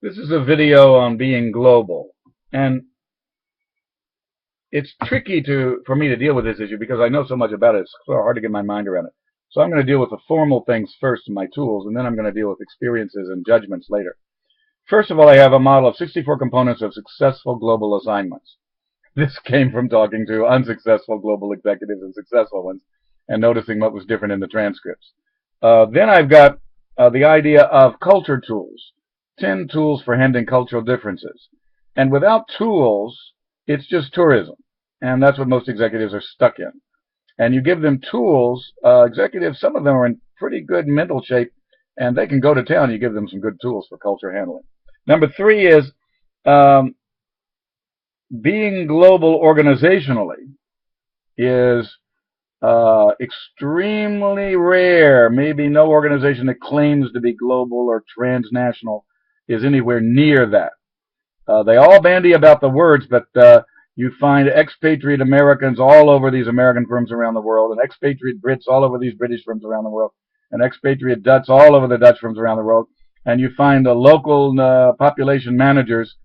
This is a video on being global, and it's tricky for me to deal with this issue because I know so much about it. It's so hard to get my mind around it. So I'm going to deal with the formal things first in my tools, and then I'm going to deal with experiences and judgments later. First of all, I have a model of 64 components of successful global assignments. This came from talking to unsuccessful global executives and successful ones and noticing what was different in the transcripts. Then I've got the idea of culture tools, 10 tools for handling cultural differences. And without tools, it's just tourism. And that's what most executives are stuck in. And you give them tools, executives, some of them are in pretty good mental shape, and they can go to town. You give them some good tools for culture handling. Number 3 is being global organizationally is extremely rare. Maybe no organization that claims to be global or transnational is anywhere near that. They all bandy about the words, but you find expatriate Americans all over these American firms around the world, and expatriate Brits all over these British firms around the world, and expatriate Dutch all over the Dutch firms around the world. And you find the local population managers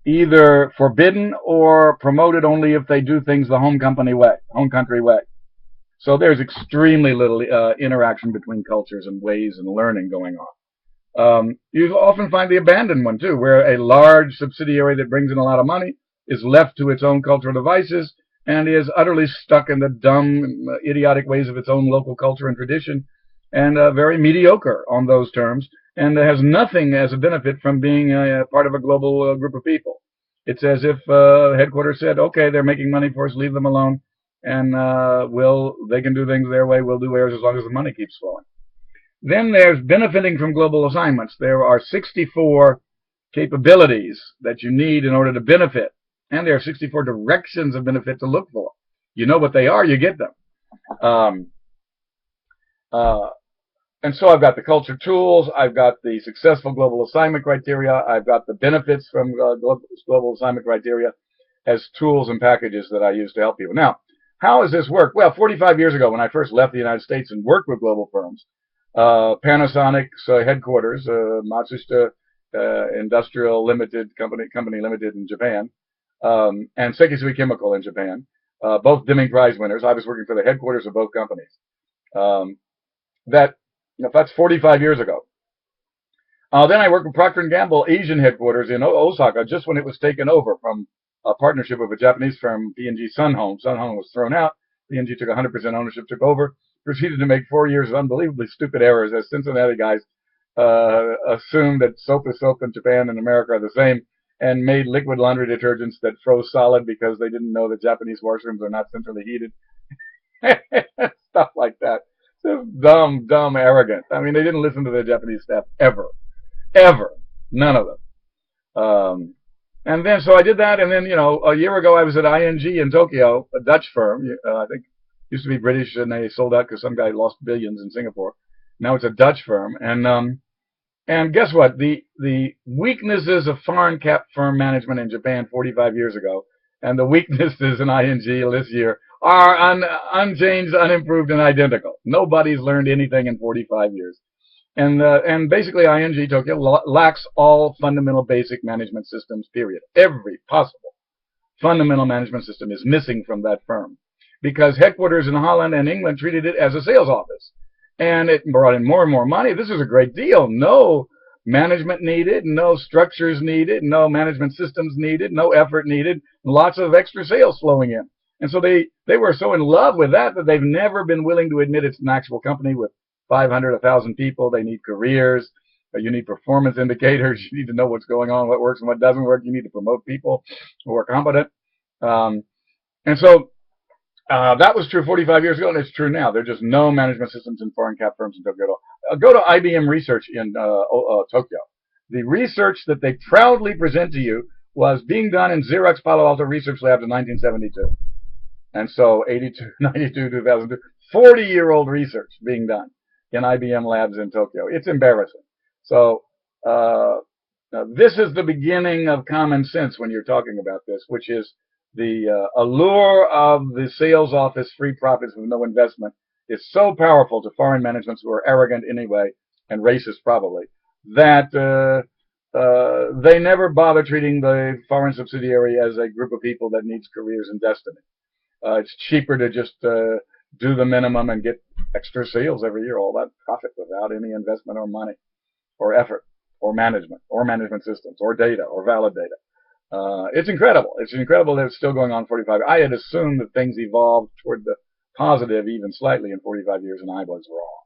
either forbidden or promoted only if they do things the home country way. So there's extremely little interaction between cultures and ways and learning going on. You often find the abandoned one too, where a large subsidiary that brings in a lot of money is left to its own cultural devices and is utterly stuck in the dumb, idiotic ways of its own local culture and tradition, and very mediocre on those terms, and has nothing as a benefit from being part of a global group of people. It's as if headquarters said, okay, they're making money for us, leave them alone, and they can do things their way, we'll do ours as long as the money keeps flowing. Then there's benefiting from global assignments. There are 64 capabilities that you need in order to benefit, and there are 64 directions of benefit to look for. You know what they are, you get them. And so I've got the culture tools, I've got the successful global assignment criteria, I've got the benefits from global assignment criteria as tools and packages that I use to help people. Now, how does this work? Well, 45 years ago, when I first left the United States and worked with global firms, Panasonic's headquarters, Matsushita Industrial Limited Company Limited in Japan, and Sekisui Chemical in Japan, both Deming Prize winners. I was working for the headquarters of both companies. That's 45 years ago. Then I worked with Procter & Gamble Asian headquarters in Osaka just when it was taken over from a partnership with a Japanese firm, P&G Sunhome. Sunhome was thrown out. P&G took 100% ownership, took over, proceeded to make 4 years of unbelievably stupid errors as Cincinnati guys assumed that soap is soap in Japan and America are the same, and made liquid laundry detergents that froze solid because they didn't know that Japanese washrooms are not centrally heated. Stuff like that. Just dumb, arrogant. I mean, they didn't listen to the Japanese staff ever. None of them. And then, so I did that, and then, a year ago I was at ING in Tokyo, a Dutch firm. I think used to be British, and they sold out because some guy lost billions in Singapore. Now it's a Dutch firm, and guess what? The weaknesses of foreign cap firm management in Japan 45 years ago, and the weaknesses in ING this year are unchanged, unimproved, and identical. Nobody's learned anything in 45 years. And basically ING Tokyo lacks all fundamental basic management systems, period. Every possible fundamental management system is missing from that firm because headquarters in Holland and England treated it as a sales office. And it brought in more and more money. This is a great deal. No management needed, no structures needed, no management systems needed, no effort needed, lots of extra sales flowing in. And so they were so in love with that they've never been willing to admit it's an actual company with 500, 1,000 people. They need careers. You need performance indicators. You need to know what's going on, what works and what doesn't work. You need to promote people who are competent. And so that was true 45 years ago, and it's true now. There are just no management systems in foreign cap firms in Tokyo. Go to IBM Research in Tokyo. The research that they proudly present to you was being done in Xerox Palo Alto Research Labs in 1972. And so 82, 92, 2002, 40-year-old research being done in IBM labs in Tokyo. It's embarrassing. So this is the beginning of common sense when you're talking about this, which is the allure of the sales office, free profits with no investment, is so powerful to foreign managements who are arrogant anyway and racist probably, that they never bother treating the foreign subsidiary as a group of people that needs careers and destiny. It's cheaper to just do the minimum and get extra sales every year, all that profit without any investment or money or effort or management systems or data or valid data. It's incredible. It's incredible that it's still going on 45. I had assumed that things evolved toward the positive even slightly in 45 years, and I was wrong.